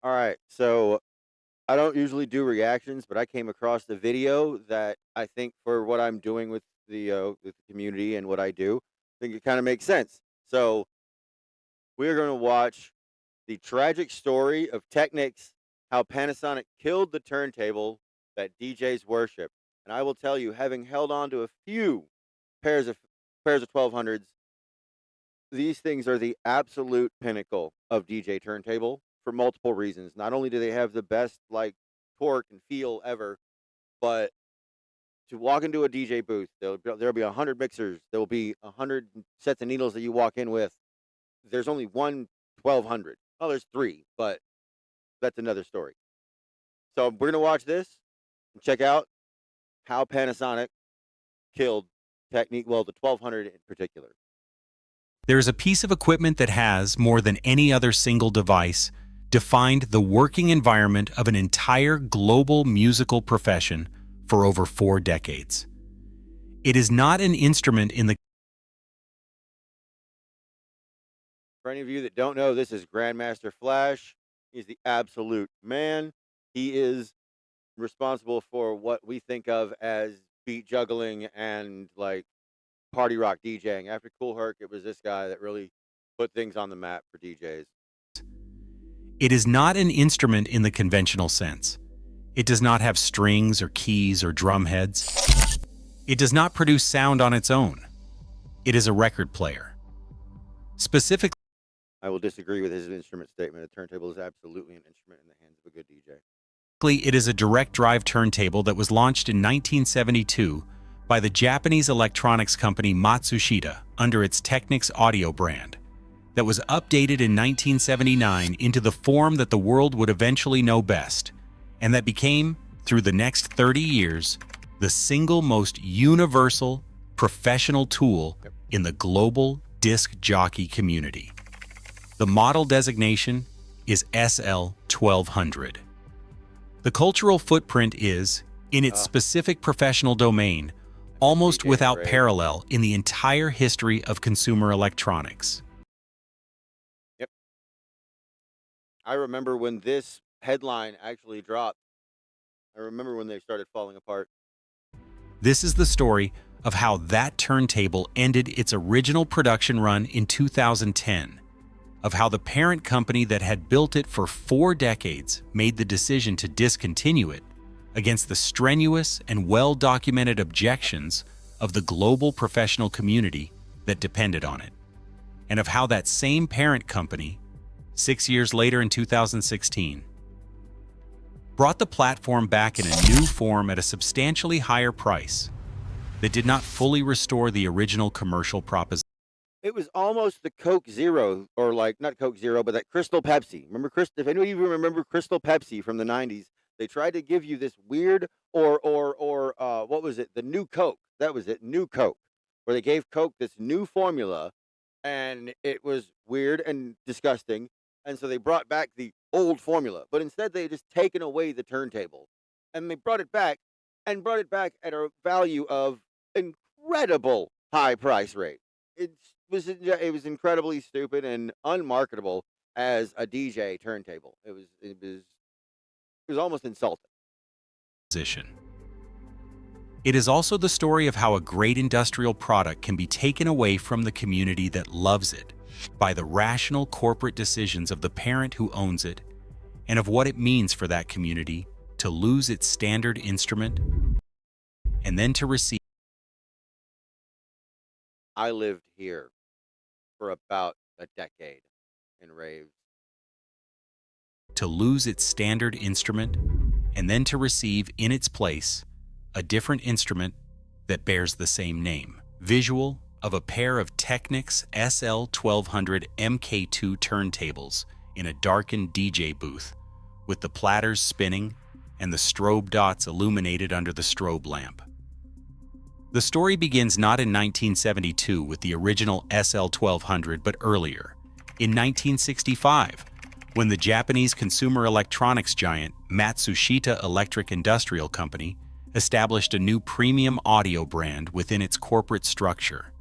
All right. So I don't usually do reactions, but I came across the video that I think for what I'm doing with the community and what I do, I think it kind of makes sense. So we're going to watch the tragic story of Technics, how Panasonic killed the turntable that DJs worship. And I will tell you, having held on to a few pairs of pairs of 1200s, these things are the absolute pinnacle of DJ turntable for multiple reasons. Not only do they have the best like torque and feel ever, but to walk into a DJ booth, there'll be 100 mixers. There will be 100 sets of needles that you walk in with. There's only one 1200. Oh, there's three, but that's another story. So we're gonna watch this and check out how Panasonic killed Technique. Well, the 1200 in particular. There is a piece of equipment that has, more than any other single device, defined the working environment of an entire global musical profession for over 4 decades. It is not an instrument in the For any of you that don't know, this is Grandmaster Flash. He's the absolute man. He is responsible for what we think of as beat juggling and like party rock DJing. After Cool Herc, it was this guy that really put things on the map for DJs. It is not an instrument in the conventional sense. It does not have strings or keys or drum heads. It does not produce sound on its own. It is a record player. Specifically, I will disagree with his instrument statement. A turntable is absolutely an instrument in the hands of a good DJ. it is a direct drive turntable that was launched in 1972 by the Japanese electronics company Matsushita under its Technics audio brand, that was updated in 1979 into the form that the world would eventually know best, and that became, through the next 30 years, the single most universal, professional tool in the global disc jockey community. The model designation is SL1200. The cultural footprint is, in its specific professional domain, almost DJ without Ray. parallel in the entire history of consumer electronics. Yep. I remember when this headline actually dropped. I remember when they started falling apart. This is the story of how that turntable ended its original production run in 2010, of how the parent company that had built it for 4 decades made the decision to discontinue it against the strenuous and well-documented objections of the global professional community that depended on it, and of how that same parent company, 6 years later in 2016, brought the platform back in a new form at a substantially higher price that did not fully restore the original commercial proposition. It was almost the Coke Zero, or like not Coke Zero, but that Crystal Pepsi. Remember If any of you remember Crystal Pepsi from the '90s, they tried to give you this weird, or what was it? The new Coke. That was it. New Coke, where they gave Coke this new formula, and it was weird and disgusting. And so they brought back the old formula, but instead they had just taken away the turntable, and they brought it back, and brought it back at a value of incredible high price rate. It was incredibly stupid and unmarketable as a DJ turntable. It was almost insulting. It is also the story of how a great industrial product can be taken away from the community that loves it by the rational corporate decisions of the parent who owns it, and of what it means for that community to lose its standard instrument and then to receive I lived here for about a decade in raves. its standard instrument and then to receive in its place a different instrument that bears the same name. Visual of a pair of Technics SL1200 MK2 turntables in a darkened DJ booth, with the platters spinning and the strobe dots illuminated under the strobe lamp. The story begins not in 1972 with the original SL1200, but earlier, in 1965, when the Japanese consumer electronics giant Matsushita Electric Industrial Company established a new premium audio brand within its corporate structure.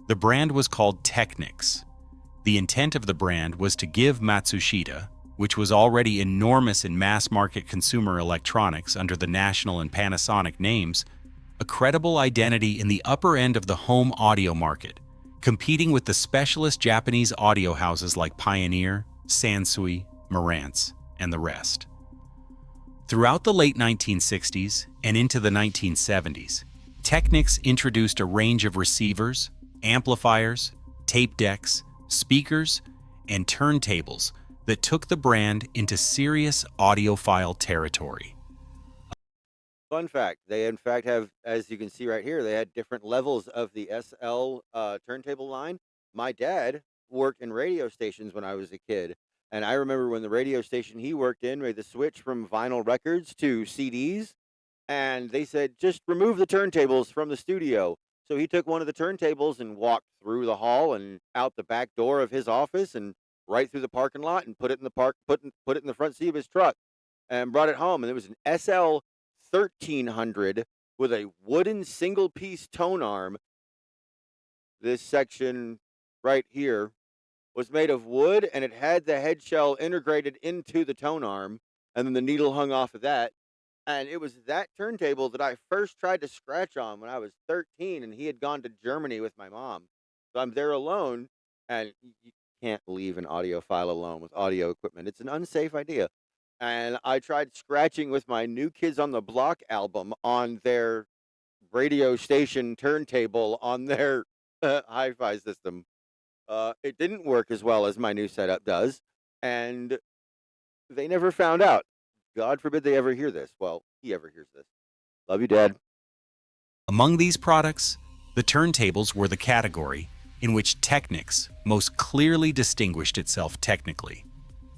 The brand was called Technics. The intent of the brand was to give Matsushita, which was already enormous in mass-market consumer electronics under the National and Panasonic names, a credible identity in the upper end of the home audio market, competing with the specialist Japanese audio houses like Pioneer, Sansui, Marantz, and the rest. Throughout the late 1960s and into the 1970s, Technics introduced a range of receivers, amplifiers, tape decks, speakers, and turntables that took the brand into serious audiophile territory. Fun fact, they in fact have, as you can see right here, they had different levels of the SL turntable line. My dad worked in radio stations when I was a kid, and I remember when the radio station he worked in made the switch from vinyl records to CDs, and they said, just remove the turntables from the studio. So he took one of the turntables and walked through the hall and out the back door of his office and right through the parking lot and put it in the put it in the front seat of his truck and brought it home. And it was an SL 1300 with a wooden single piece tone arm. This section right here was made of wood, and it had the head shell integrated into the tone arm, and then the needle hung off of that. And it was that turntable that I first tried to scratch on when I was 13, and he had gone to Germany with my mom. So I'm there alone, and you can't leave an audiophile alone with audio equipment. It's an unsafe idea. And I tried scratching with my New Kids on the Block album on their radio station turntable on their hi-fi system. It didn't work as well as my new setup does, and they never found out. God forbid they ever hear this. Well, he ever hears this. Love you, Dad. Among these products, the turntables were the category in which Technics most clearly distinguished itself technically.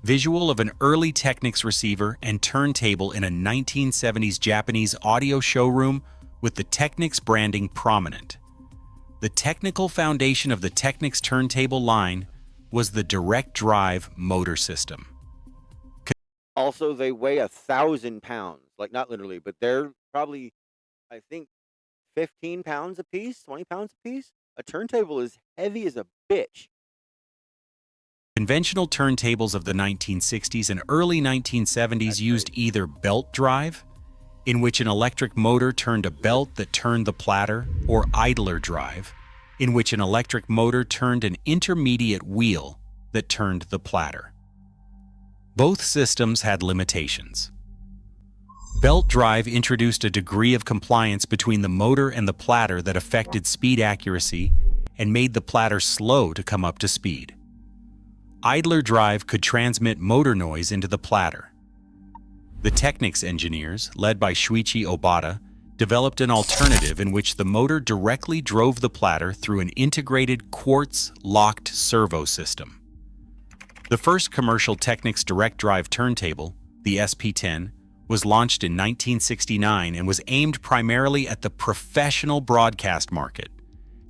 Visual of an early Technics receiver and turntable in a 1970s Japanese audio showroom with the Technics branding prominent. The technical foundation of the Technics turntable line was the direct drive motor system. Also, they weigh 1,000 pounds. Like, not literally, but they're probably, I think, 15 pounds a piece, 20 pounds a piece. A turntable is heavy as a bitch. Conventional turntables of the 1960s and early 1970s used either belt drive, in which an electric motor turned a belt that turned the platter, or idler drive, in which an electric motor turned an intermediate wheel that turned the platter. Both systems had limitations. Belt drive introduced a degree of compliance between the motor and the platter that affected speed accuracy and made the platter slow to come up to speed. Idler drive could transmit motor noise into the platter. The Technics engineers, led by Shuichi Obata, developed an alternative in which the motor directly drove the platter through an integrated quartz-locked servo system. The first commercial Technics direct drive turntable, the SP10, was launched in 1969 and was aimed primarily at the professional broadcast market.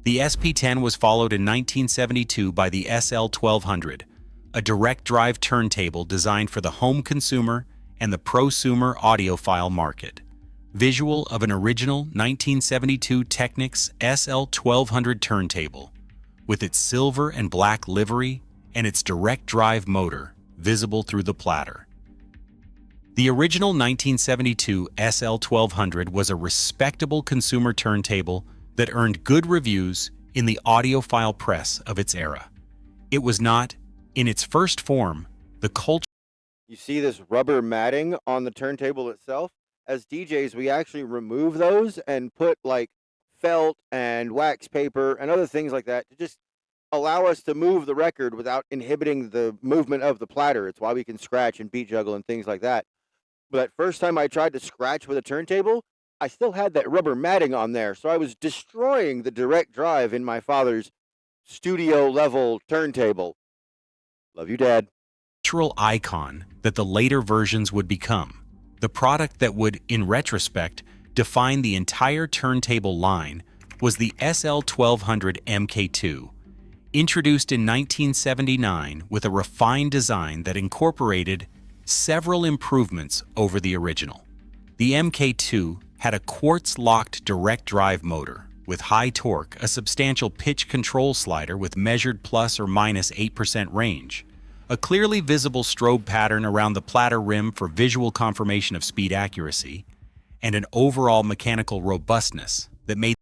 The SP10 was followed in 1972 by the SL1200, a direct drive turntable designed for the home consumer and the prosumer audiophile market. Visual of an original 1972 Technics SL1200 turntable, with its silver and black livery and its direct drive motor visible through the platter. The original 1972 SL1200 was a respectable consumer turntable that earned good reviews in the audiophile press of its era. It was not, in its first form, the culture. You see this rubber matting on the turntable itself? As DJs, we actually remove those and put like felt and wax paper and other things like that to just allow us to move the record without inhibiting the movement of the platter. It's why we can scratch and beat juggle and things like that. But first time I tried to scratch with a turntable, I still had that rubber matting on there. So I was destroying the direct drive in my father's studio level turntable. Love you, Dad. Cultural icon that the later versions would become, the product that would, in retrospect, define the entire turntable line was the SL1200 MK2, introduced in 1979 with a refined design that incorporated several improvements over the original. The MK2 had a quartz-locked direct drive motor with high torque, a substantial pitch control slider with measured plus or minus 8% range, a clearly visible strobe pattern around the platter rim for visual confirmation of speed accuracy, and an overall mechanical robustness that made.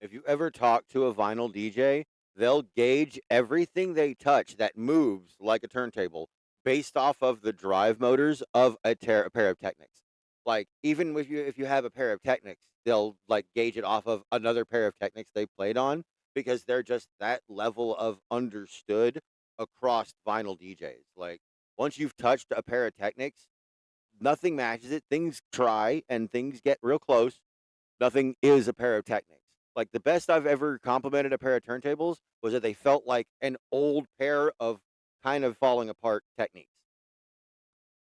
If you ever talk to a vinyl DJ, they'll gauge everything they touch that moves like a turntable based off of the drive motors of a pair of Technics. Like even if you have a pair of Technics, they'll like gauge it off of another pair of Technics they played on because they're just that level of understood across vinyl DJs. Like once you've touched a pair of Technics, nothing matches it. Things try and things get real close. Nothing is a pair of Technics. Like the best I've ever complimented a pair of turntables was that they felt like an old pair of kind of falling apart Techniques.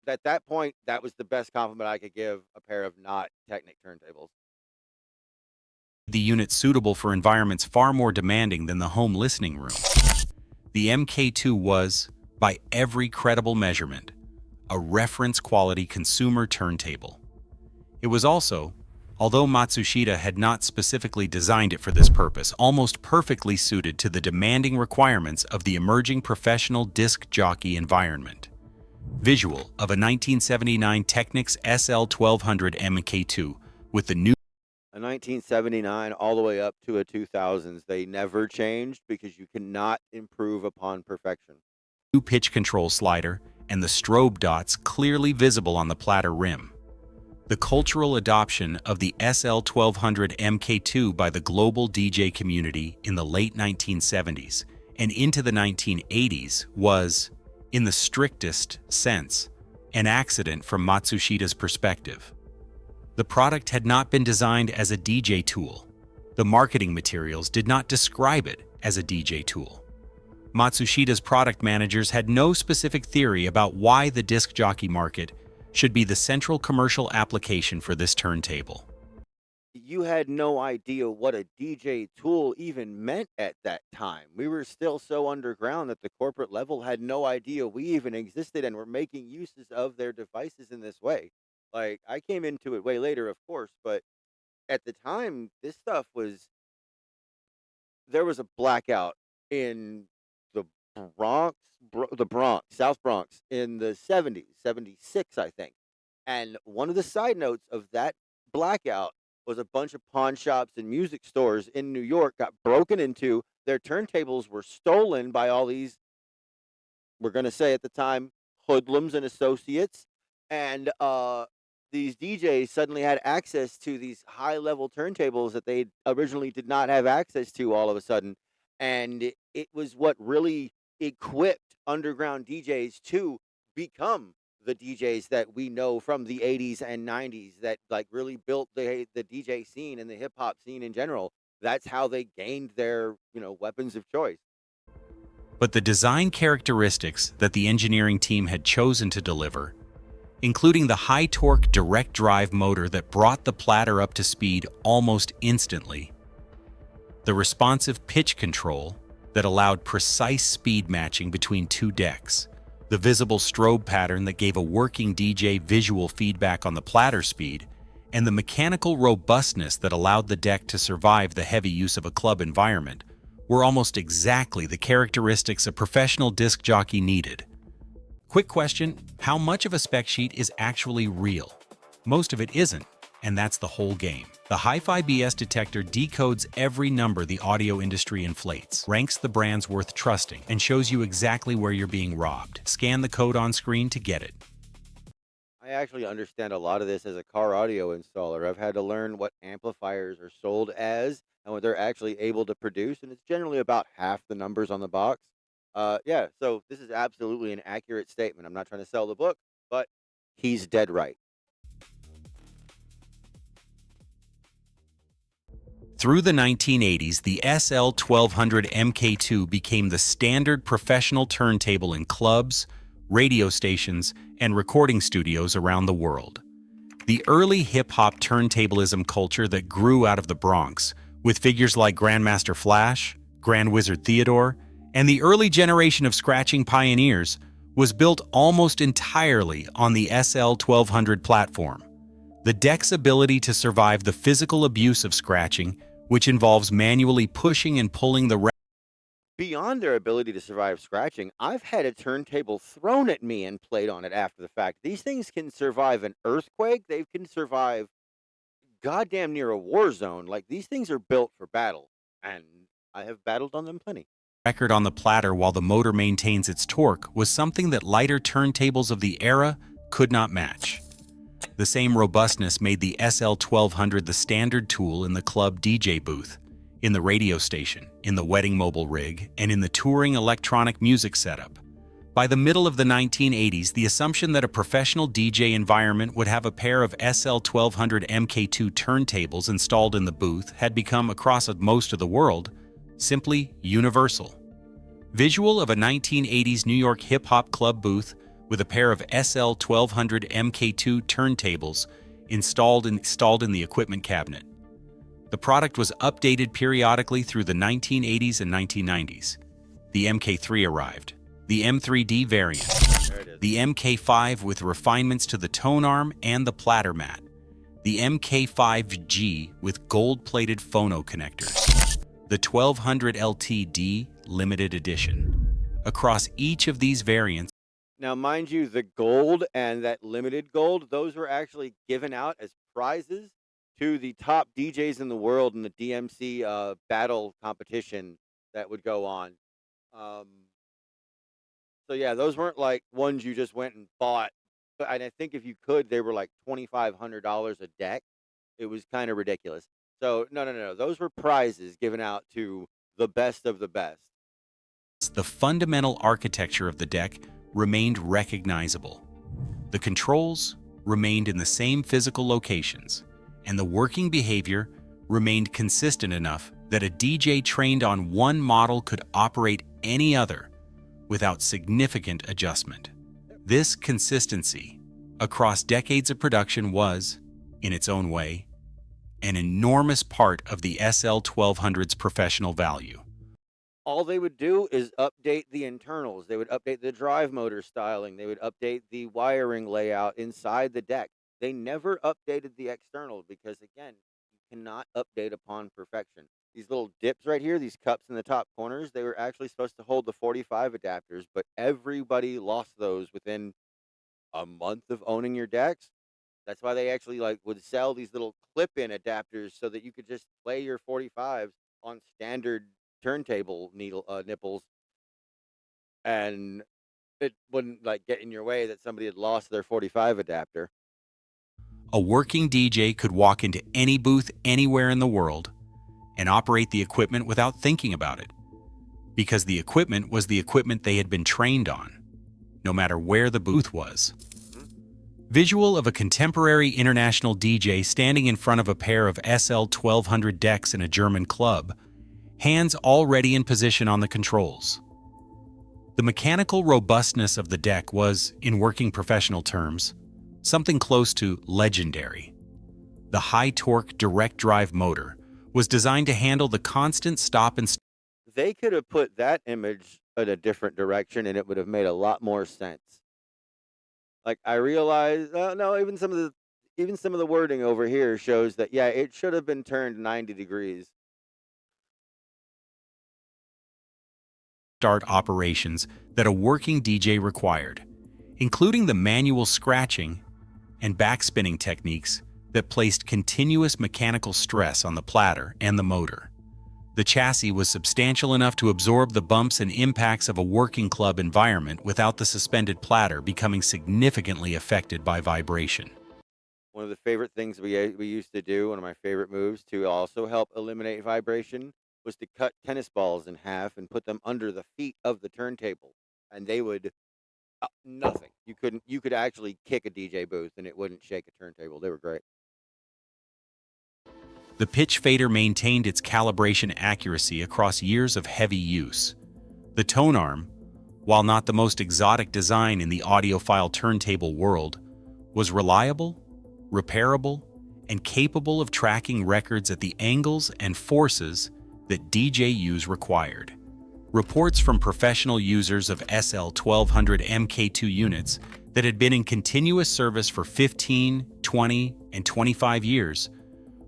At that point, that was the best compliment I could give a pair of not Technic turntables. The unit suitable for environments far more demanding than the home listening room. The MK2 was, by every credible measurement, a reference quality consumer turntable. It was also, although Matsushita had not specifically designed it for this purpose, almost perfectly suited to the demanding requirements of the emerging professional disc jockey environment. Visual of a 1979 Technics SL1200 MK2 with the new A 1979 all the way up to a 2000s, they never changed because you cannot improve upon perfection. pitch control slider and the strobe dots clearly visible on the platter rim. The cultural adoption of the SL1200 MK2 by the global DJ community in the late 1970s and into the 1980s was, in the strictest sense, an accident from Matsushita's perspective. The product had not been designed as a DJ tool. The marketing materials did not describe it as a DJ tool. Matsushita's product managers had no specific theory about why the disc jockey market should be the central commercial application for this turntable. You had no idea what a DJ tool even meant at that time. We were still so underground that the corporate level had no idea we even existed and were making uses of their devices in this way. Like, I came into it way later, of course, but at the time, this stuff was there was a blackout in the the Bronx, South Bronx in the 70s, 76, I think. And one of the side notes of that blackout was a bunch of pawn shops and music stores in New York got broken into. Their turntables were stolen by all these, we're going to say at the time, hoodlums and associates. And these DJs suddenly had access to these high level turntables that they originally did not have access to all of a sudden. And it was what really equipped underground DJs to become the DJs that we know from the 80s and 90s that like really built the DJ scene and the hip hop scene in general. That's how they gained their, weapons of choice. But the design characteristics that the engineering team had chosen to deliver, including the high-torque direct drive motor that brought the platter up to speed almost instantly, the responsive pitch control that allowed precise speed matching between two decks, the visible strobe pattern that gave a working DJ visual feedback on the platter speed, and the mechanical robustness that allowed the deck to survive the heavy use of a club environment were almost exactly the characteristics a professional disc jockey needed. Quick question, how much of a spec sheet is actually real? Most of it isn't, and that's the whole game. The Hi-Fi BS detector decodes every number the audio industry inflates, ranks the brands worth trusting, and shows you exactly where you're being robbed. Scan the code on screen to get it. I actually understand a lot of this as a car audio installer. I've had to learn what amplifiers are sold as and what they're actually able to produce, and it's generally about half the numbers on the box. Yeah, so this is absolutely an accurate statement. I'm not trying to sell the book, but he's dead right. Through the 1980s, the SL1200 MK2 became the standard professional turntable in clubs, radio stations, and recording studios around the world. The early hip-hop turntablism culture that grew out of the Bronx, with figures like Grandmaster Flash, Grand Wizard Theodore, and the early generation of scratching pioneers, was built almost entirely on the SL1200 platform. The deck's ability to survive the physical abuse of scratching, which involves manually pushing and pulling the beyond their ability to survive scratching, I've had a turntable thrown at me and played on it after the fact. These things can survive an earthquake. They can survive goddamn near a war zone. Like these things are built for battle, and I have battled on them plenty. Record on the platter while the motor maintains its torque was something that lighter turntables of the era could not match. The same robustness made the SL1200 the standard tool in the club DJ booth, in the radio station, in the wedding mobile rig, and in the touring electronic music setup. By the middle of the 1980s, the assumption that a professional DJ environment would have a pair of SL1200 MK2 turntables installed in the booth had become, across most of the world, simply universal. Visual of a 1980s New York hip-hop club booth with a pair of SL1200 MK2 turntables installed in the equipment cabinet. The product was updated periodically through the 1980s and 1990s. The MK3 arrived, the M3D variant, the MK5 with refinements to the tone arm and the platter mat, the MK5G with gold-plated phono connectors, the 1200 LTD limited edition. Across each of these variants, Now, mind you, the gold and that limited gold, those were actually given out as prizes to the top DJs in the world in the DMC battle competition that would go on. Um, so yeah, those weren't like ones you just went and bought. But and I think if you could, they were like $2,500 a deck. It was kind of ridiculous. So no, no, no, no. Those were prizes given out to the best of the best. the fundamental architecture of the deck remained recognizable. The controls remained in the same physical locations, and the working behavior remained consistent enough that a DJ trained on one model could operate any other without significant adjustment. This consistency across decades of production was, in its own way, an enormous part of the SL1200's professional value. All they would do is update the internals. They would update the drive motor styling. They would update the wiring layout inside the deck. They never updated the external because, again, you cannot update upon perfection. These little dips right here, these cups in the top corners, they were actually supposed to hold the 45 adapters, but everybody lost those within a month of owning your decks. That's why they actually would sell these little clip-in adapters so that you could just play your 45s on standard turntable nipples, and it wouldn't get in your way that somebody had lost their 45 adapter. A working DJ could walk into any booth anywhere in the world and operate the equipment without thinking about it, because the equipment was the equipment they had been trained on, no matter where the booth was. Visual of a contemporary international DJ standing in front of a pair of SL1200 decks in a German club, hands already in position on the controls. The mechanical robustness of the deck was, in working professional terms, something close to legendary. The high-torque direct drive motor was designed to handle the constant stop and They could have put that image in a different direction and it would have made a lot more sense. I realize, no, even some of the wording over here shows that, yeah, it should have been turned 90 degrees. start operations that a working DJ required, including the manual scratching and backspinning techniques that placed continuous mechanical stress on the platter and the motor. The chassis was substantial enough to absorb the bumps and impacts of a working club environment without the suspended platter becoming significantly affected by vibration. One of the favorite things we used to do, one of my favorite moves to also help eliminate vibration, was to cut tennis balls in half and put them under the feet of the turntable, and they would nothing. You could actually kick a DJ booth and it wouldn't shake a turntable. They were great. The pitch fader maintained its calibration accuracy across years of heavy use. The tone arm, while not the most exotic design in the audiophile turntable world, was reliable, repairable, and capable of tracking records at the angles and forces that DJUs required. Reports from professional users of SL1200 MK2 units that had been in continuous service for 15, 20, and 25 years,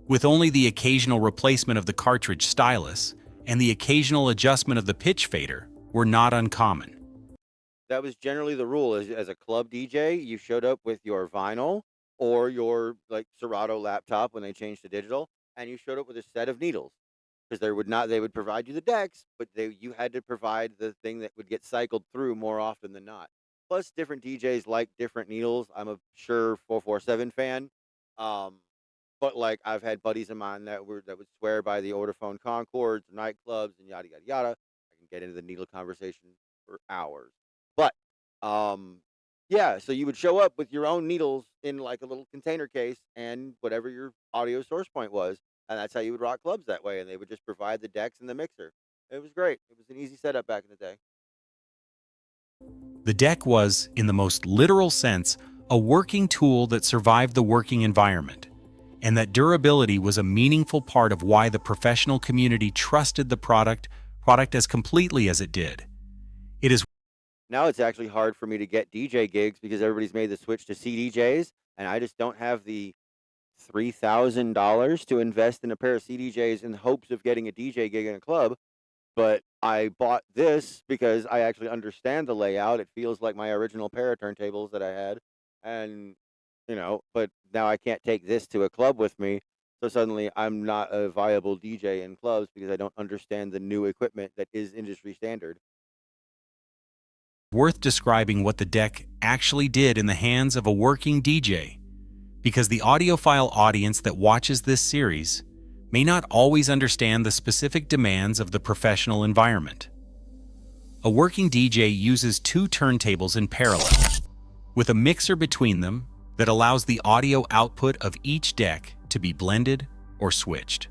with only the occasional replacement of the cartridge stylus and the occasional adjustment of the pitch fader were not uncommon. That was generally the rule. As a club DJ, you showed up with your vinyl or your like Serato laptop when they changed to digital, and you showed up with a set of needles because they would provide you the decks, but you had to provide the thing that would get cycled through more often than not. Plus, different DJs like different needles. I'm a sure 447 fan, um, but like I've had buddies of mine that would swear by the Ortophone Concords, nightclubs, and yada yada yada. I can get into the needle conversation for hours, but um, yeah. So you would show up with your own needles in like a little container case and whatever your audio source point was, and that's how you would rock clubs that way. And they would just provide the decks and the mixer. It was great. It was an easy setup back in the day. The deck was, in the most literal sense, a working tool that survived the working environment, and that durability was a meaningful part of why the professional community trusted the product as completely as it did. It is Now it's actually hard for me to get DJ gigs because everybody's made the switch to CDJs, and I just don't have the $3,000 to invest in a pair of CDJs in hopes of getting a DJ gig in a club. But I bought this because I actually understand the layout. It feels like my original pair of turntables that I had, and but now I can't take this to a club with me. So suddenly I'm not a viable DJ in clubs because I don't understand the new equipment that is industry standard. worth describing what the deck actually did in the hands of a working DJ, because the audiophile audience that watches this series may not always understand the specific demands of the professional environment. A working DJ uses two turntables in parallel, with a mixer between them that allows the audio output of each deck to be blended or switched.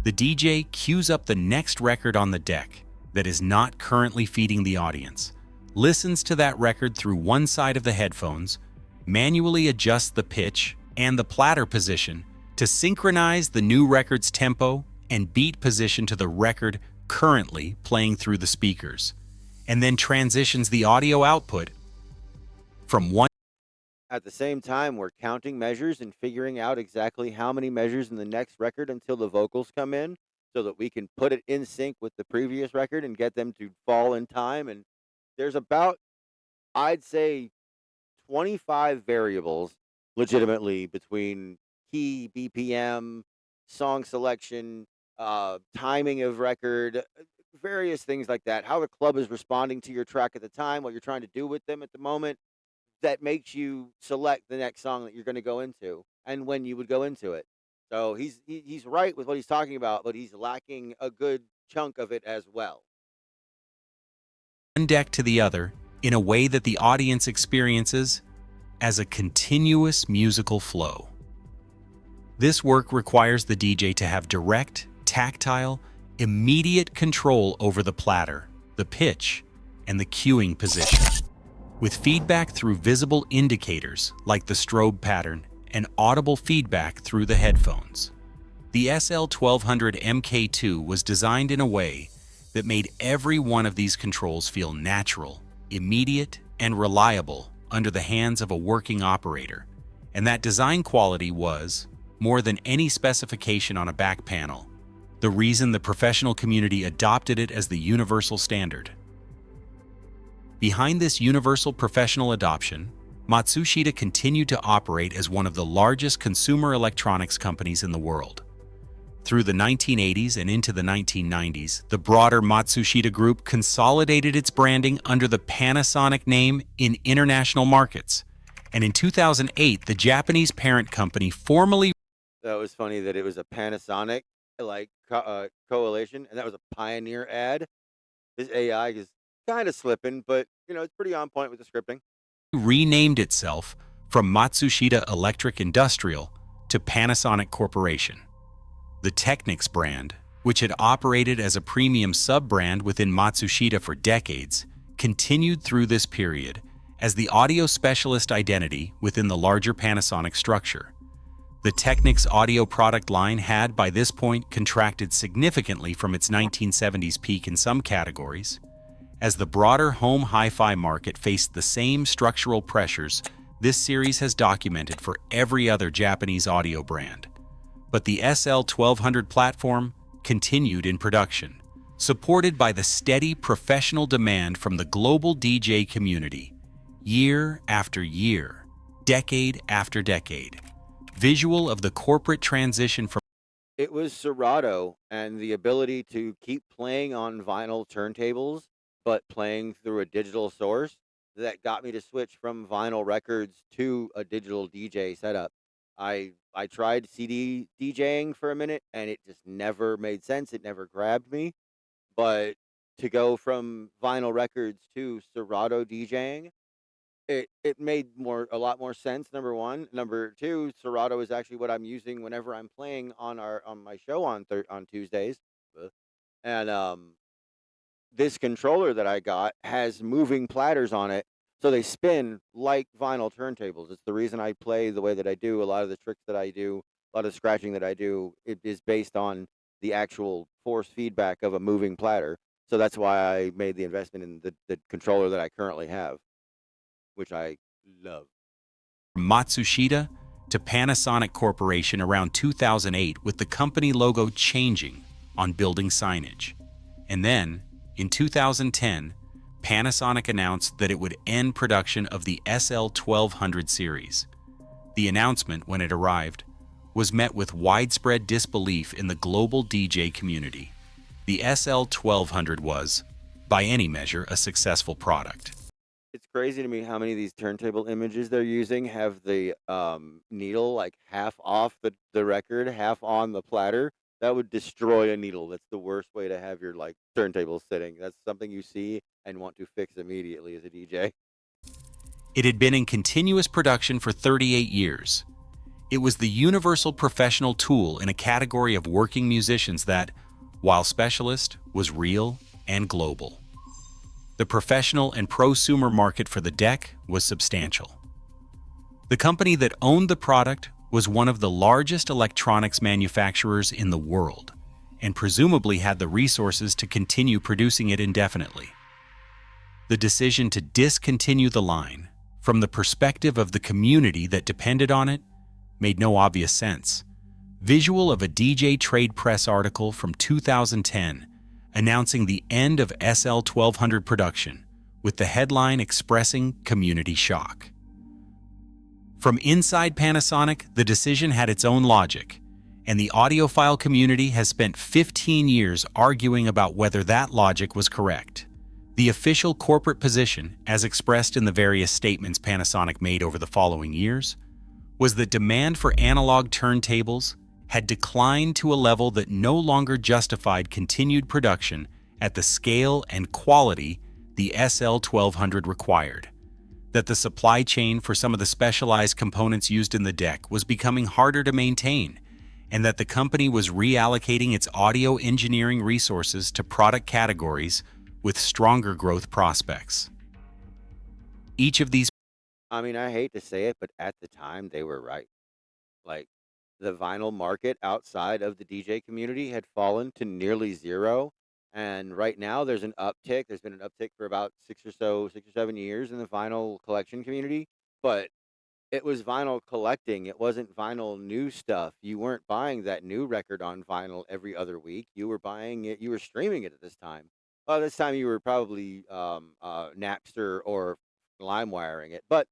The DJ queues up the next record on the deck that is not currently feeding the audience, listens to that record through one side of the headphones, manually adjusts the pitch and the platter position to synchronize the new record's tempo and beat position to the record currently playing through the speakers, and then transitions the audio output from one. At the same time, we're counting measures and figuring out exactly how many measures in the next record until the vocals come in so that we can put it in sync with the previous record and get them to fall in time. And there's about, I'd say, 25 variables legitimately between key, BPM, song selection, timing of record, various things like that. How the club is responding to your track at the time, what you're trying to do with them at the moment, that makes you select the next song that you're going to go into and when you would go into it. So he's right with what he's talking about, but he's lacking a good chunk of it as well. One deck to the other in a way that the audience experiences as a continuous musical flow. This work requires the DJ to have direct, tactile, immediate control over the platter, the pitch, and the cueing position, with feedback through visible indicators like the strobe pattern and audible feedback through the headphones. The SL1200 MK2 was designed in a way that made every one of these controls feel natural, immediate, and reliable under the hands of a working operator, and that design quality was, more than any specification on a back panel, the reason the professional community adopted it as the universal standard. Behind this universal professional adoption, Matsushita continued to operate as one of the largest consumer electronics companies in the world. Through the 1980s and into the 1990s, the broader Matsushita Group consolidated its branding under the Panasonic name in international markets. And in 2008, the Japanese parent company formally... That was funny that it was a Panasonic coalition, and that was a Pioneer ad. This AI is kind of slipping, but it's pretty on point with the scripting. renamed itself from Matsushita Electric Industrial to Panasonic Corporation. The Technics brand, which had operated as a premium sub-brand within Matsushita for decades, continued through this period as the audio specialist identity within the larger Panasonic structure. The Technics audio product line had, by this point, contracted significantly from its 1970s peak in some categories, as the broader home hi-fi market faced the same structural pressures this series has documented for every other Japanese audio brand. But the SL1200 platform continued in production, supported by the steady professional demand from the global DJ community, year after year, decade after decade. Visual of the corporate transition from It was Serato and the ability to keep playing on vinyl turntables, but playing through a digital source that got me to switch from vinyl records to a digital DJ setup. I tried CD DJing for a minute and it just never made sense. It never grabbed me. But to go from vinyl records to Serato DJing, it made a lot more sense. Number one, number two, Serato is actually what I'm using whenever I'm playing on my show on Tuesdays, and this controller that I got has moving platters on it, so they spin like vinyl turntables. It's the reason I play the way that I do. A lot of the tricks that I do, a lot of scratching that I do, it is based on the actual force feedback of a moving platter. So that's why I made the investment in the controller that I currently have, which I love. Matsushita to Panasonic Corporation around 2008, with the company logo changing on building signage. And then, in 2010, Panasonic announced that it would end production of the SL1200 series. The announcement, when it arrived, was met with widespread disbelief in the global DJ community. The SL1200 was, by any measure, a successful product. It's crazy to me how many of these turntable images they're using have the needle like half off the record, half on the platter. That would destroy a needle. That's the worst way to have your like turntable sitting. That's something you see and want to fix immediately as a DJ. It had been in continuous production for 38 years. It was the universal professional tool in a category of working musicians that, while specialist, was real and global. The professional and prosumer market for the deck was substantial. The company that owned the product was one of the largest electronics manufacturers in the world, and presumably had the resources to continue producing it indefinitely. The decision to discontinue the line, from the perspective of the community that depended on it, made no obvious sense. Visual of a DJ Trade Press article from 2010 announcing the end of SL1200 production, with the headline expressing community shock. From inside Panasonic, the decision had its own logic, and the audiophile community has spent 15 years arguing about whether that logic was correct. The official corporate position, as expressed in the various statements Panasonic made over the following years, was that demand for analog turntables had declined to a level that no longer justified continued production at the scale and quality the SL1200 required, that the supply chain for some of the specialized components used in the deck was becoming harder to maintain, and that the company was reallocating its audio engineering resources to product categories with stronger growth prospects. Each of these I mean, I hate to say it, but at the time they were right. Like the vinyl market outside of the DJ community had fallen to nearly zero. And right now there's an uptick. There's been an uptick for about 6 or 7 years in the vinyl collection community. But it was vinyl collecting. It wasn't vinyl new stuff. You weren't buying that new record on vinyl every other week. You were buying it. You were streaming it at this time. This time you were probably Napster or LimeWiring it. But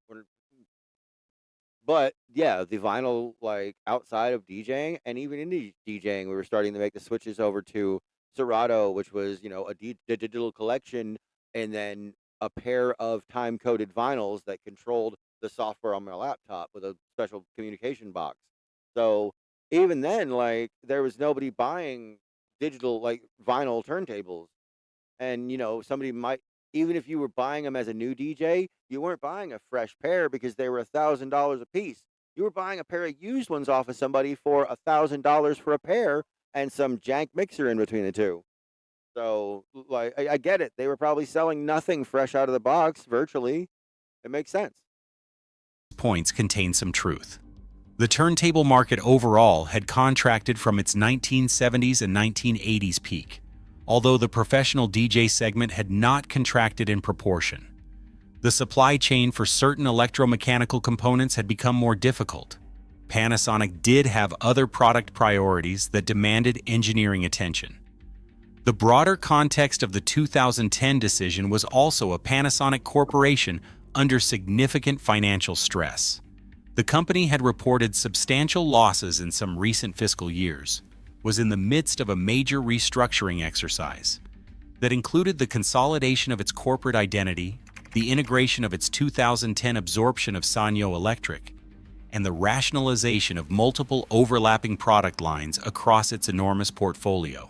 yeah, the vinyl like outside of DJing and even in DJing, we were starting to make the switches over to Serato, which was a digital collection, and then a pair of time coded vinyls that controlled the software on my laptop with a special communication box. So even then, like there was nobody buying digital like vinyl turntables. And somebody might, even if you were buying them as a new DJ, you weren't buying a fresh pair because they were $1,000 a piece. You were buying a pair of used ones off of somebody for $1,000 for a pair and some jank mixer in between the two. So like I get it. They were probably selling nothing fresh out of the box virtually. It makes sense. points contain some truth. The turntable market overall had contracted from its 1970s and 1980s peak, although the professional DJ segment had not contracted in proportion. The supply chain for certain electromechanical components had become more difficult. Panasonic did have other product priorities that demanded engineering attention. The broader context of the 2010 decision was also a Panasonic corporation under significant financial stress. The company had reported substantial losses in some recent fiscal years, was in the midst of a major restructuring exercise that included the consolidation of its corporate identity, the integration of its 2010 absorption of Sanyo Electric, and the rationalization of multiple overlapping product lines across its enormous portfolio.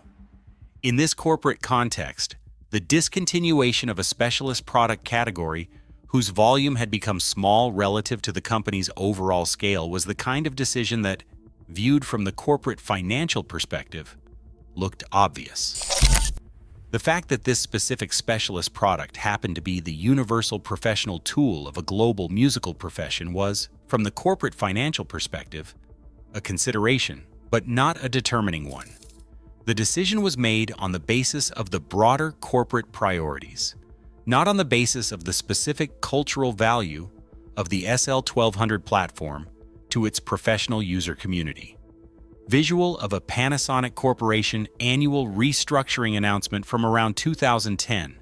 In this corporate context, the discontinuation of a specialist product category whose volume had become small relative to the company's overall scale was the kind of decision that, viewed from the corporate financial perspective, looked obvious. The fact that this specific specialist product happened to be the universal professional tool of a global musical profession was, from the corporate financial perspective, a consideration, but not a determining one. The decision was made on the basis of the broader corporate priorities, not on the basis of the specific cultural value of the SL1200 platform to its professional user community. Visual of a Panasonic Corporation annual restructuring announcement from around 2010,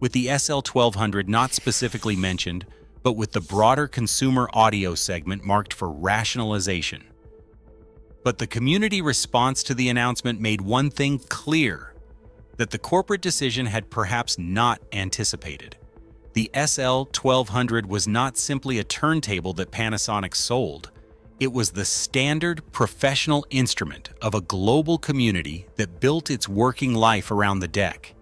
with the SL1200 not specifically mentioned, but with the broader consumer audio segment marked for rationalization. But the community response to the announcement made one thing clear, that the corporate decision had perhaps not anticipated. The SL1200 was not simply a turntable that Panasonic sold. It was the standard professional instrument of a global community that built its working life around the deck.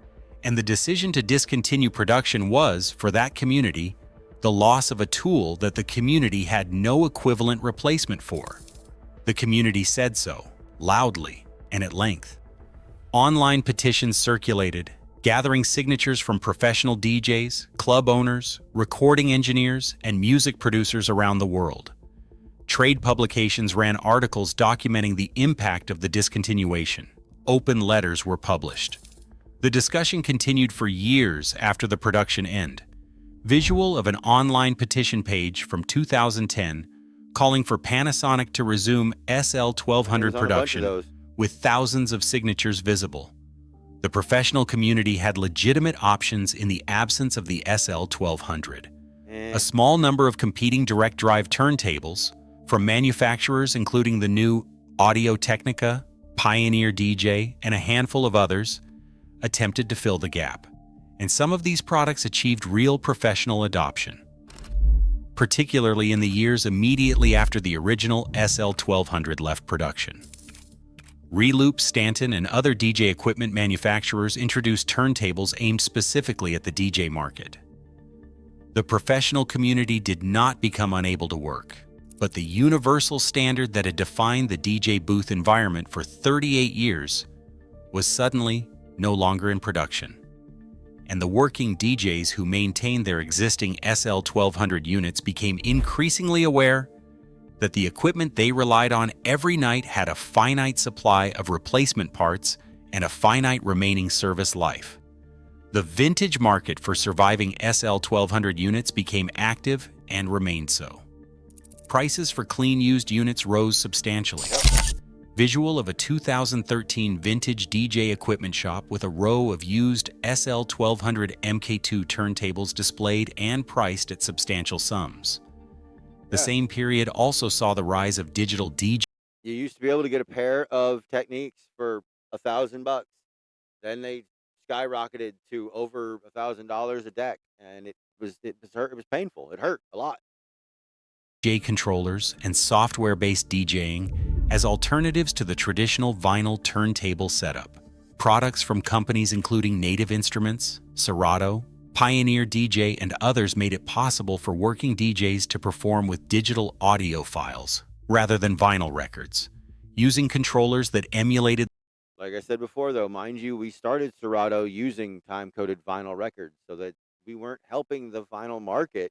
And the decision to discontinue production was, for that community, the loss of a tool that the community had no equivalent replacement for. The community said so, loudly and at length. Online petitions circulated, gathering signatures from professional DJs, club owners, recording engineers, and music producers around the world. Trade publications ran articles documenting the impact of the discontinuation. Open letters were published. The discussion continued for years after the production end. Visual of an online petition page from 2010 calling for Panasonic to resume SL1200 production with thousands of signatures visible. The professional community had legitimate options in the absence of the SL1200. A small number of competing direct drive turntables from manufacturers including the new Audio-Technica, Pioneer DJ, and a handful of others attempted to fill the gap. And some of these products achieved real professional adoption, particularly in the years immediately after the original SL1200 left production. Reloop, Stanton, and other DJ equipment manufacturers introduced turntables aimed specifically at the DJ market. The professional community did not become unable to work, but the universal standard that had defined the DJ booth environment for 38 years was suddenly no longer in production. And the working DJs who maintained their existing SL1200 units became increasingly aware that the equipment they relied on every night had a finite supply of replacement parts and a finite remaining service life. The vintage market for surviving SL1200 units became active and remained so. Prices for clean used units rose substantially. Visual of a 2013 vintage DJ equipment shop with a row of used SL1200 MK2 turntables displayed and priced at substantial sums. The same period also saw the rise of digital DJ. You used to be able to get a pair of Techniques for $1,000. Then they skyrocketed to over $1,000 a deck, and it was painful. It hurt a lot. Controllers and software-based DJing as alternatives to the traditional vinyl turntable setup. Products from companies including Native Instruments, Serato, Pioneer DJ, and others made it possible for working DJs to perform with digital audio files rather than vinyl records, using controllers that emulated. Like I said before, though, mind you, we started Serato using time-coded vinyl records so that we weren't helping the vinyl market.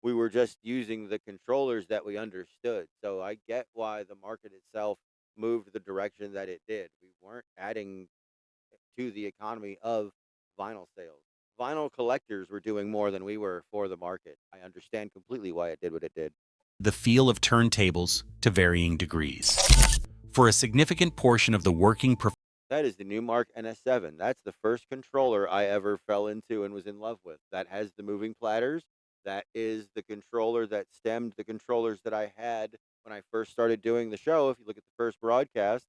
We were just using the controllers that we understood. So I get why the market itself moved the direction that it did. We weren't adding to the economy of vinyl sales. Vinyl collectors were doing more than we were for the market. I understand completely why it did what it did. The feel of turntables to varying degrees. For a significant portion of the working That is the new Mark NS7. That's the first controller I ever fell into and was in love with. That has the moving platters. That is the controller that stemmed the controllers that I had when I first started doing the show. If you look at the first broadcast,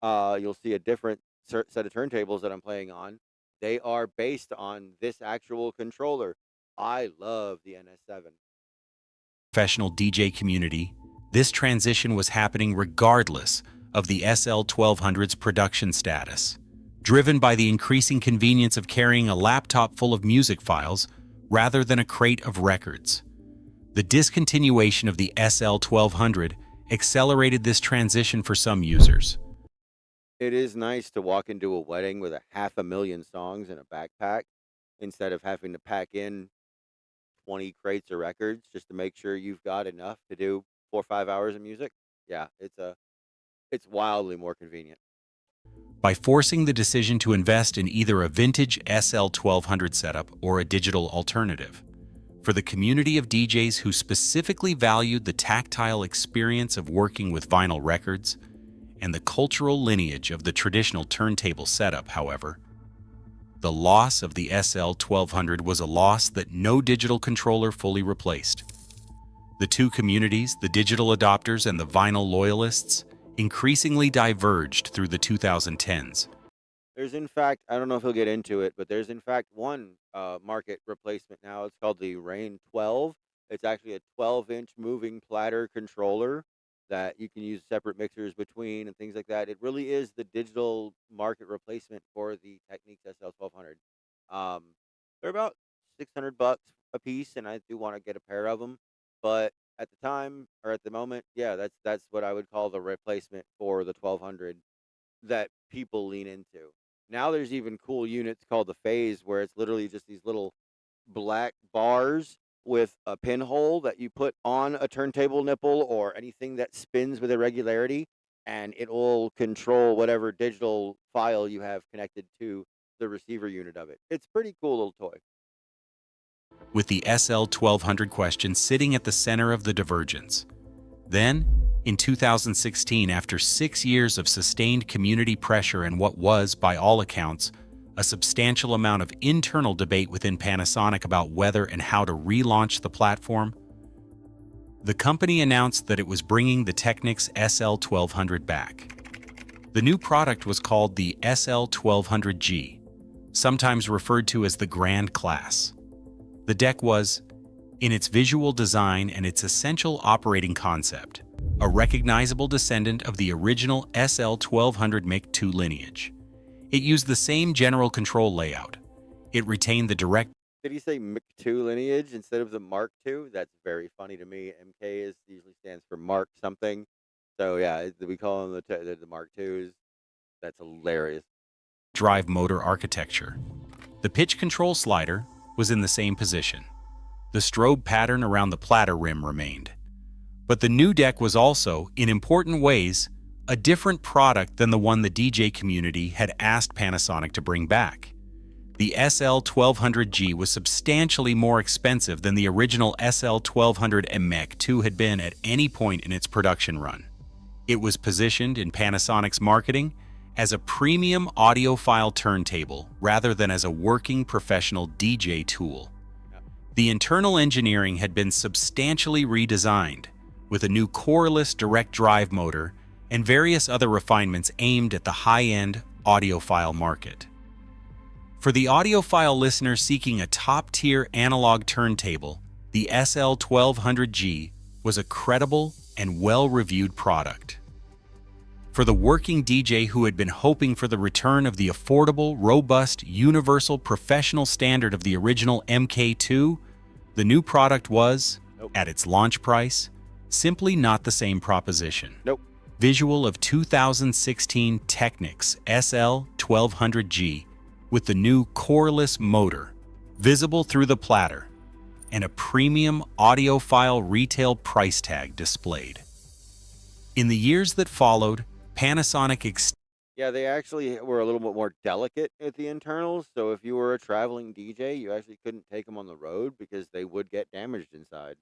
you'll see a different set of turntables that I'm playing on. They are based on this actual controller. I love the NS7. Professional DJ community, this transition was happening regardless of the SL1200's production status. Driven by the increasing convenience of carrying a laptop full of music files rather than a crate of records. The discontinuation of the SL1200 accelerated this transition for some users. It is nice to walk into a wedding with a 500,000 songs in a backpack instead of having to pack in 20 crates of records just to make sure you've got enough to do 4 or 5 hours of music. Yeah, it's wildly more convenient. By forcing the decision to invest in either a vintage SL1200 setup or a digital alternative. For the community of DJs who specifically valued the tactile experience of working with vinyl records and the cultural lineage of the traditional turntable setup, however, the loss of the SL1200 was a loss that no digital controller fully replaced. The two communities, the digital adopters and the vinyl loyalists, increasingly diverged through the 2010s. There's in fact, I don't know if he'll get into it, but there's in fact one market replacement now. It's called the Rain 12. It's actually a 12-inch moving platter controller that you can use separate mixers between and things like that. It really is the digital market replacement for the Technics SL1200. Um, they're about $600 a piece, and I do want to get a pair of them. But at the time or at the moment, yeah, that's what I would call the replacement for the 1200 that people lean into. Now there's even cool units called the Phase where it's literally just these little black bars with a pinhole that you put on a turntable nipple or anything that spins with irregularity, and it will control whatever digital file you have connected to the receiver unit of it. It's pretty cool little toy. With the SL1200 question sitting at the center of the divergence. Then, in 2016, after 6 years of sustained community pressure and what was, by all accounts, a substantial amount of internal debate within Panasonic about whether and how to relaunch the platform, the company announced that it was bringing the Technics SL1200 back. The new product was called the SL1200G, sometimes referred to as the Grand Class. The deck was, in its visual design and its essential operating concept, a recognizable descendant of the original SL1200 MIC-2 lineage. It used the same general control layout. It retained the direct... Did he say MIC-2 lineage instead of the Mark II? That's very funny to me. MK usually stands for Mark something. So yeah, we call them the Mark IIs. That's hilarious. drive motor architecture. The pitch control slider was in the same position. The strobe pattern around the platter rim remained. But the new deck was also, in important ways, a different product than the one the DJ community had asked Panasonic to bring back. The SL1200G was substantially more expensive than the original SL1200 MK2 had been at any point in its production run. It was positioned in Panasonic's marketing as a premium audiophile turntable rather than as a working professional DJ tool. The internal engineering had been substantially redesigned, with a new coreless direct drive motor and various other refinements aimed at the high-end audiophile market. For the audiophile listener seeking a top-tier analog turntable, the SL1200G was a credible and well-reviewed product. For the working DJ who had been hoping for the return of the affordable, robust, universal, professional standard of the original MK2, the new product was, at its launch price, simply not the same proposition. Visual of 2016 Technics SL1200G with the new coreless motor, visible through the platter, and a premium audiophile retail price tag displayed. In the years that followed, Panasonic Yeah, they actually were a little bit more delicate at the internals, so if you were a traveling DJ, you actually couldn't take them on the road because they would get damaged inside.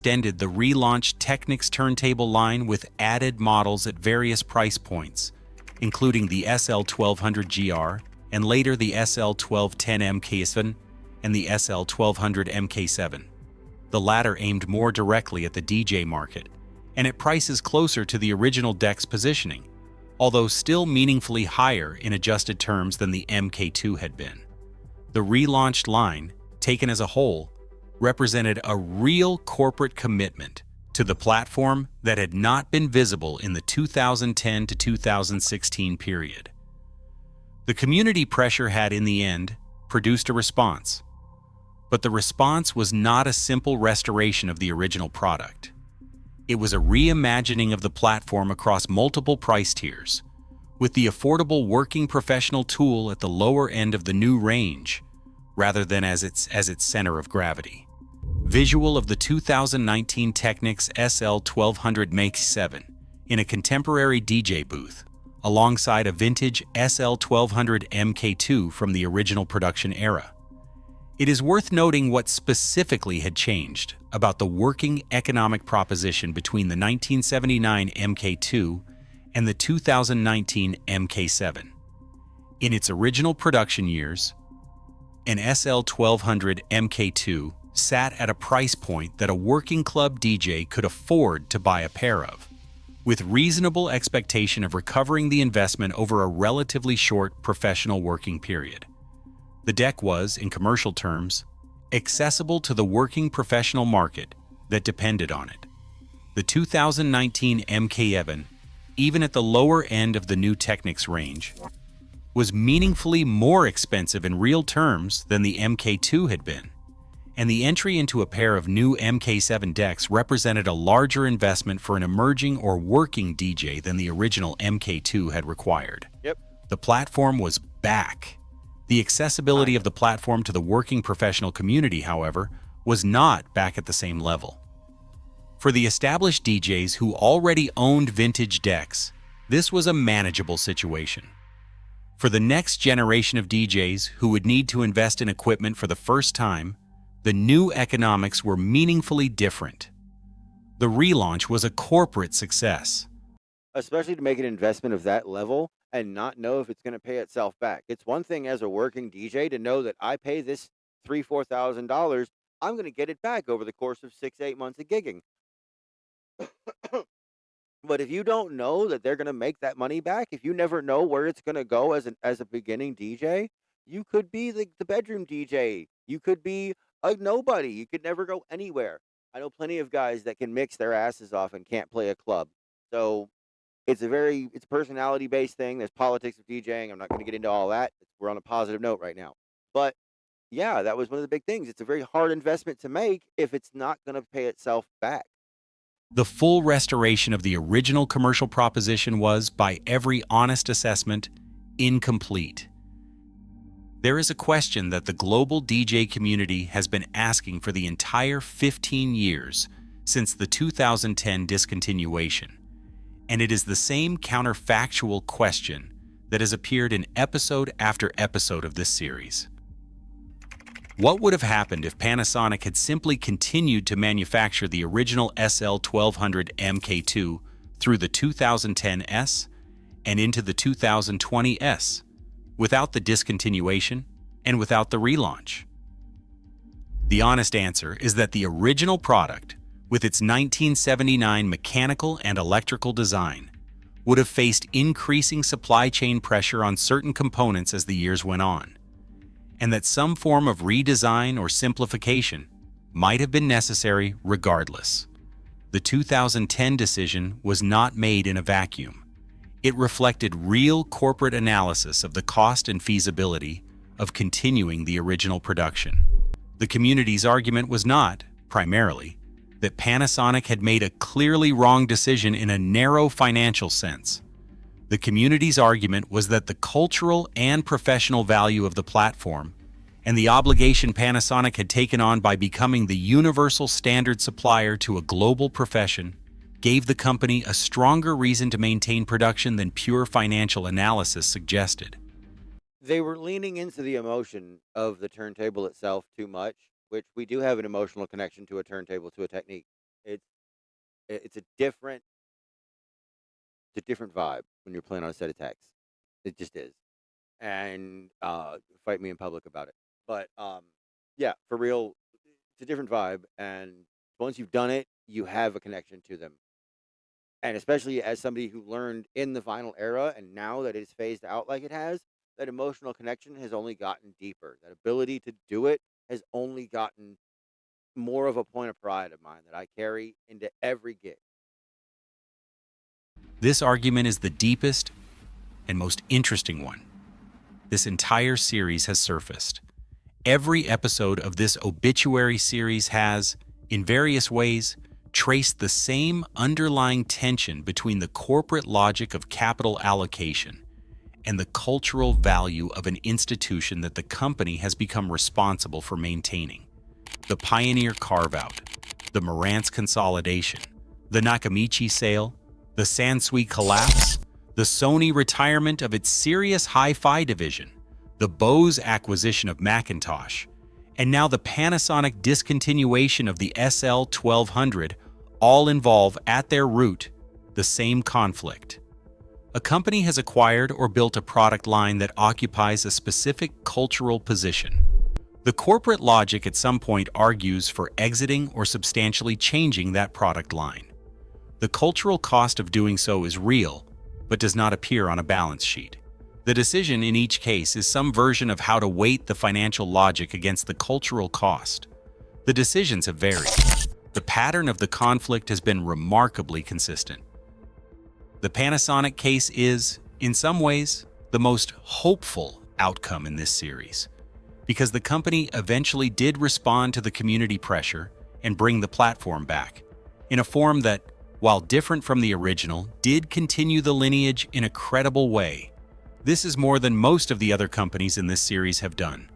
extended the relaunched Technics turntable line with added models at various price points, including the SL1200GR and later the SL1210MK7 and the SL1200MK7. The latter aimed more directly at the DJ market, and at prices closer to the original deck's positioning, although still meaningfully higher in adjusted terms than the MK2 had been. The relaunched line, taken as a whole, represented a real corporate commitment to the platform that had not been visible in the 2010 to 2016 period. The community pressure had, in the end, produced a response. But the response was not a simple restoration of the original product. It was a reimagining of the platform across multiple price tiers, with the affordable working professional tool at the lower end of the new range, rather than as its center of gravity. Visual of the 2019 Technics SL1200 MK7 in a contemporary DJ booth, alongside a vintage SL1200 MK2 from the original production era. It is worth noting what specifically had changed about the working economic proposition between the 1979 MK2 and the 2019 MK7. In its original production years, an SL1200 MK2 sat at a price point that a working club DJ could afford to buy a pair of, with reasonable expectation of recovering the investment over a relatively short professional working period. The deck was, in commercial terms, accessible to the working professional market that depended on it. The 2019 MK7, even at the lower end of the new Technics range, was meaningfully more expensive in real terms than the MK2 had been, and the entry into a pair of new MK7 decks represented a larger investment for an emerging or working DJ than the original MK2 had required. Yep. The platform was back. The accessibility of the platform to the working professional community, however, was not back at the same level. For the established DJs who already owned vintage decks, this was a manageable situation. For the next generation of DJs who would need to invest in equipment for the first time, the new economics were meaningfully different. The relaunch was a corporate success. Especially to make an investment of that level and not know if it's going to pay itself back. It's one thing as a working DJ to know that I pay this $3,000-$4,000, I'm going to get it back over the course of 6-8 months of gigging. But if you don't know that they're going to make that money back, if you never know where it's going to go as a beginning DJ, you could be the bedroom DJ. You could be a nobody. You could never go anywhere. I know plenty of guys that can mix their asses off and can't play a club. So it's a personality based thing. There's politics of DJing. I'm not going to get into all that. We're on a positive note right now. But yeah, that was one of the big things. It's a very hard investment to make if it's not going to pay itself back. The full restoration of the original commercial proposition was, by every honest assessment, incomplete. There is a question that the global DJ community has been asking for the entire 15 years since the 2010 discontinuation, and it is the same counterfactual question that has appeared in episode after episode of this series. What would have happened if Panasonic had simply continued to manufacture the original SL1200 MK2 through the 2010S and into the 2020S, without the discontinuation and without the relaunch? The honest answer is that the original product, with its 1979 mechanical and electrical design, would have faced increasing supply chain pressure on certain components as the years went on, and that some form of redesign or simplification might have been necessary regardless. The 2010 decision was not made in a vacuum. It reflected real corporate analysis of the cost and feasibility of continuing the original production. The community's argument was not, primarily, that Panasonic had made a clearly wrong decision in a narrow financial sense. The community's argument was that the cultural and professional value of the platform and the obligation Panasonic had taken on by becoming the universal standard supplier to a global profession gave the company a stronger reason to maintain production than pure financial analysis suggested. They were leaning into the emotion of the turntable itself too much, which we do have an emotional connection to a turntable, to a technique. It's a different It's a different vibe when you're playing on a set of techs. It just is. And fight me in public about it. But yeah, for real, it's a different vibe. And once you've done it, you have a connection to them. And especially as somebody who learned in the vinyl era, and now that it's phased out like it has, that emotional connection has only gotten deeper. That ability to do it has only gotten more of a point of pride of mine that I carry into every gig. This argument is the deepest and most interesting one this entire series has surfaced. Every episode of this obituary series has, in various ways, traced the same underlying tension between the corporate logic of capital allocation and the cultural value of an institution that the company has become responsible for maintaining. The Pioneer carve-out, the Marantz consolidation, the Nakamichi sale, the Sansui collapse, the Sony retirement of its Sirius Hi-Fi division, the Bose acquisition of Macintosh, and now the Panasonic discontinuation of the SL1200 all involve at their root the same conflict. A company has acquired or built a product line that occupies a specific cultural position. The corporate logic at some point argues for exiting or substantially changing that product line. The cultural cost of doing so is real, but does not appear on a balance sheet. The decision in each case is some version of how to weight the financial logic against the cultural cost. The decisions have varied. The pattern of the conflict has been remarkably consistent. The Panasonic case is, in some ways, the most hopeful outcome in this series, because the company eventually did respond to the community pressure and bring the platform back, in a form that, while different from the original, did continue the lineage in a credible way. This is more than most of the other companies in this series have done.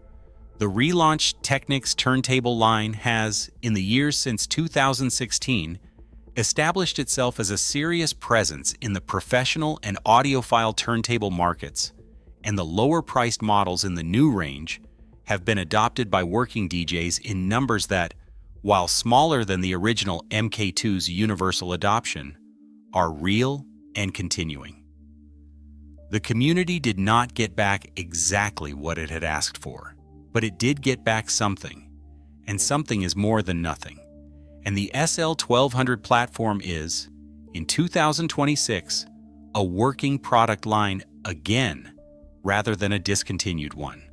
The relaunched Technics turntable line has, in the years since 2016, established itself as a serious presence in the professional and audiophile turntable markets, and the lower-priced models in the new range have been adopted by working DJs in numbers that, while smaller than the original MK2's universal adoption, are real and continuing. The community did not get back exactly what it had asked for, but it did get back something, and something is more than nothing. And the SL1200 platform is, in 2026, a working product line again, rather than a discontinued one.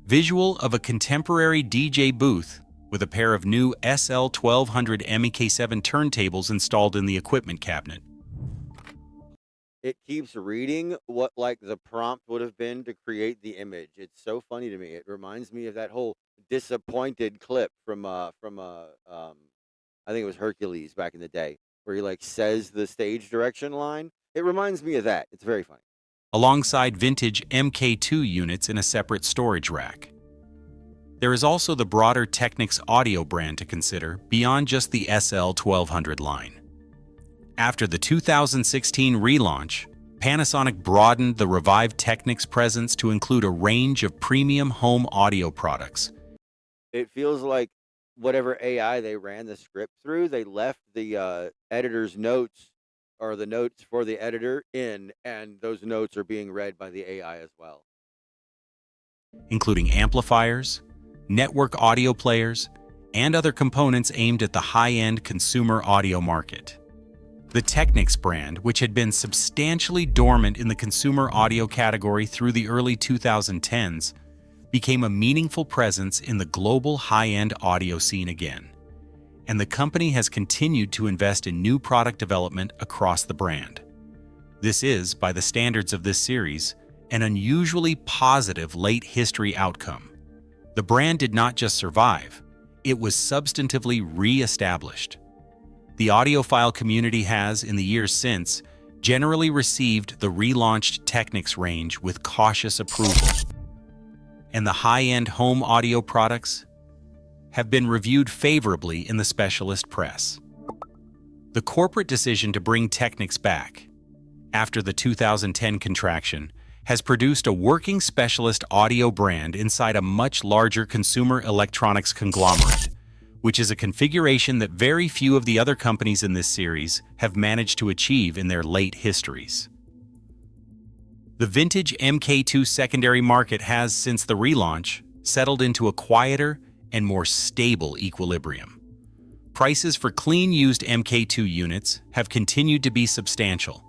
Visual of a contemporary DJ booth with a pair of new SL1200 MEK7 turntables installed in the equipment cabinet. It keeps reading what like the prompt would have been to create the image. It's so funny to me. It reminds me of that whole disappointed clip from I think it was Hercules back in the day, where he like says the stage direction line. It reminds me of that. It's very funny. Alongside vintage MK2 units in a separate storage rack. There is also the broader Technics audio brand to consider beyond just the SL1200 line. After the 2016 relaunch, Panasonic broadened the revived Technics presence to include a range of premium home audio products. It feels like whatever AI they ran the script through, they left the editor's notes or the notes for the editor in, and those notes are being read by the AI as well. Including amplifiers, network audio players, and other components aimed at the high-end consumer audio market. The Technics brand, which had been substantially dormant in the consumer audio category through the early 2010s, became a meaningful presence in the global high-end audio scene again. And the company has continued to invest in new product development across the brand. This is, by the standards of this series, an unusually positive late history outcome. The brand did not just survive, it was substantively re-established. The audiophile community has, in the years since, generally received the relaunched Technics range with cautious approval. And the high-end home audio products have been reviewed favorably in the specialist press. The corporate decision to bring Technics back, after the 2010 contraction, has produced a working specialist audio brand inside a much larger consumer electronics conglomerate, which is a configuration that very few of the other companies in this series have managed to achieve in their late histories. The vintage MK2 secondary market has, since the relaunch, settled into a quieter and more stable equilibrium. Prices for clean used MK2 units have continued to be substantial,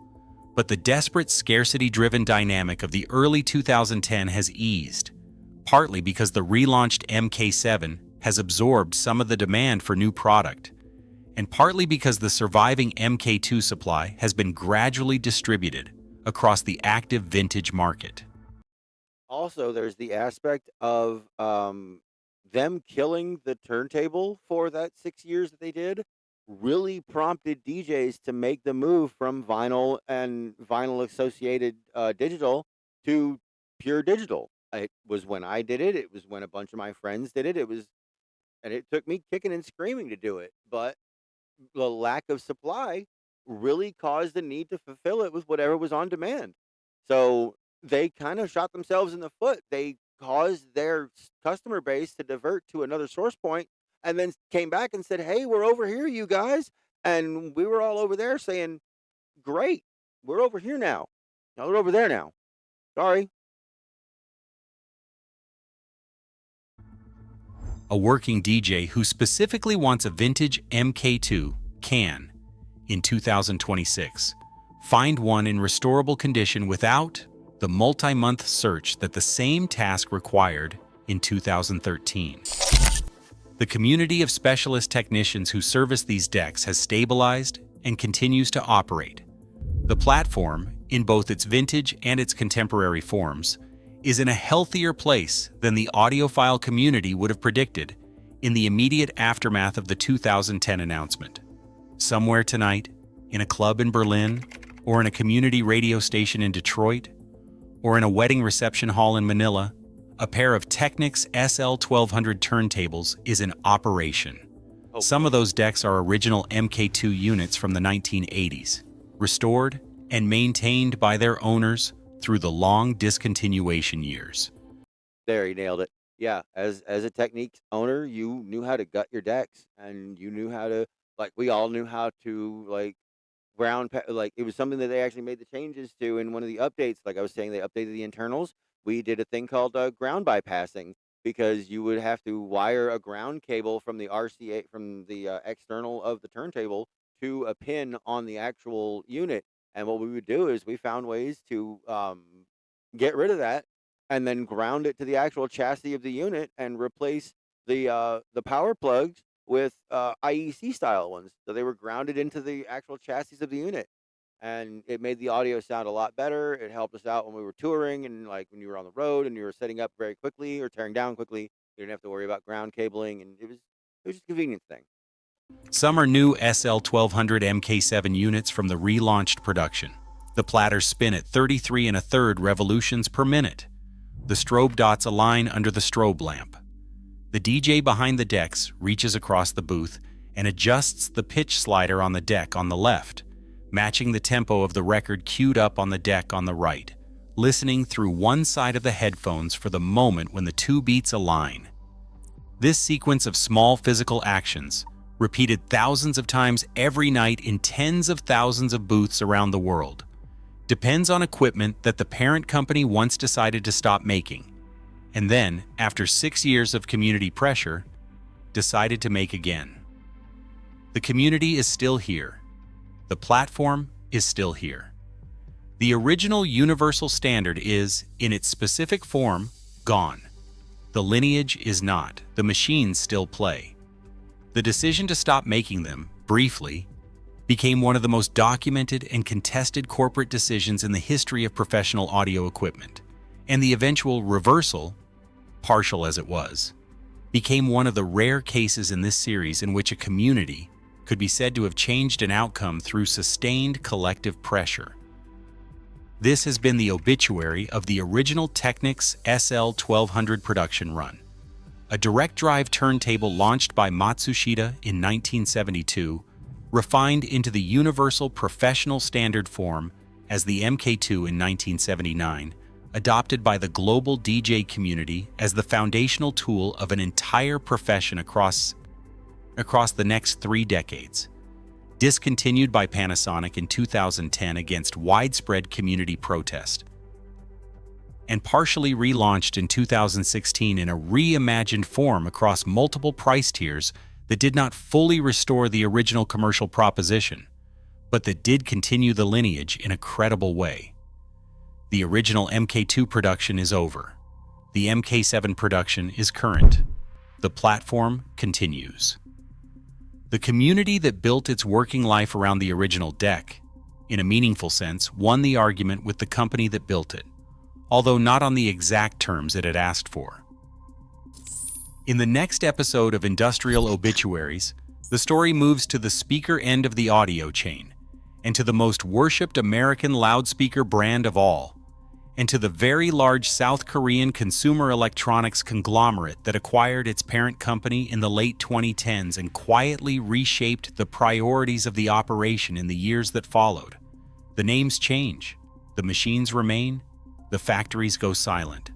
but the desperate scarcity-driven dynamic of the early 2010s has eased, partly because the relaunched MK7 has absorbed some of the demand for new product, and partly because the surviving MK2 supply has been gradually distributed across the active vintage market. Also, there's the aspect of them killing the turntable for that 6 years that they did really prompted DJs to make the move from vinyl and vinyl associated digital to pure digital. It was when I did it. It was when a bunch of my friends did it. And it took me kicking and screaming to do it. But the lack of supply really caused the need to fulfill it with whatever was on demand. So they kind of shot themselves in the foot. They caused their customer base to divert to another source point and then came back and said, "Hey, we're over here, you guys." And we were all over there saying, "Great, we're over here now. Now we're over there now. Sorry." A working DJ who specifically wants a vintage MK2 can, in 2026, find one in restorable condition without the multi-month search that the same task required in 2013. The community of specialist technicians who service these decks has stabilized and continues to operate. The platform, in both its vintage and its contemporary forms, is in a healthier place than the audiophile community would have predicted in the immediate aftermath of the 2010 announcement. Somewhere tonight, in a club in Berlin, or in a community radio station in Detroit, or in a wedding reception hall in Manila, a pair of Technics SL1200 turntables is in operation. Some of those decks are original MK2 units from the 1980s, restored and maintained by their owners through the long discontinuation years. There, he nailed it. Yeah, as a Techniques owner, you knew how to gut your decks, and you knew how to, like, we all knew how to, like, like, it was something that they actually made the changes to in one of the updates. Like I was saying, they updated the internals. We did a thing called ground bypassing, because you would have to wire a ground cable from the RCA, from the external of the turntable, to a pin on the actual unit. And what we would do is we found ways to get rid of that and then ground it to the actual chassis of the unit and replace the power plugs with IEC style ones. So they were grounded into the actual chassis of the unit, and it made the audio sound a lot better. It helped us out when we were touring, and like when you were on the road and you were setting up very quickly or tearing down quickly. You didn't have to worry about ground cabling, and it was just a convenience thing. Some are new SL1200 MK7 units from the relaunched production. The platters spin at 33 1/3 revolutions per minute. The strobe dots align under the strobe lamp. The DJ behind the decks reaches across the booth and adjusts the pitch slider on the deck on the left, matching the tempo of the record queued up on the deck on the right, listening through one side of the headphones for the moment when the two beats align. This sequence of small physical actions, repeated thousands of times every night in tens of thousands of booths around the world, depends on equipment that the parent company once decided to stop making, and then, after 6 years of community pressure, decided to make again. The community is still here. The platform is still here. The original universal standard is, in its specific form, gone. The lineage is not. The machines still play. The decision to stop making them, briefly, became one of the most documented and contested corporate decisions in the history of professional audio equipment, and the eventual reversal, partial as it was, became one of the rare cases in this series in which a community could be said to have changed an outcome through sustained collective pressure. This has been the obituary of the original Technics SL1200 production run, a direct drive turntable launched by Matsushita in 1972, refined into the universal professional standard form as the MK2 in 1979, adopted by the global DJ community as the foundational tool of an entire profession across across the next 3 decades, discontinued by Panasonic in 2010 against widespread community protest, and partially relaunched in 2016 in a reimagined form across multiple price tiers that did not fully restore the original commercial proposition, but that did continue the lineage in a credible way. The original MK2 production is over. The MK7 production is current. The platform continues. The community that built its working life around the original deck, in a meaningful sense, won the argument with the company that built it, although not on the exact terms it had asked for. In the next episode of Industrial Obituaries, the story moves to the speaker end of the audio chain, and to the most worshipped American loudspeaker brand of all, and to the very large South Korean consumer electronics conglomerate that acquired its parent company in the late 2010s and quietly reshaped the priorities of the operation in the years that followed. The names change, the machines remain, the factories go silent.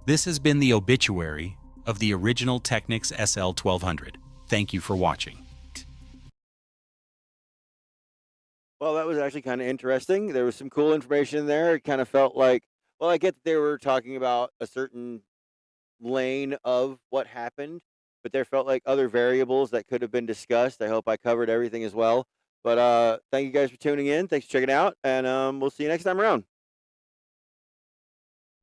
This has been the obituary of the original Technics SL1200. Thank you for watching. Well, that was actually kind of interesting. There was some cool information in there. It kind of felt like, well, I get that they were talking about a certain lane of what happened, but there felt like other variables that could have been discussed. I hope I covered everything as well. But thank you guys for tuning in. Thanks for checking out, and we'll see you next time around.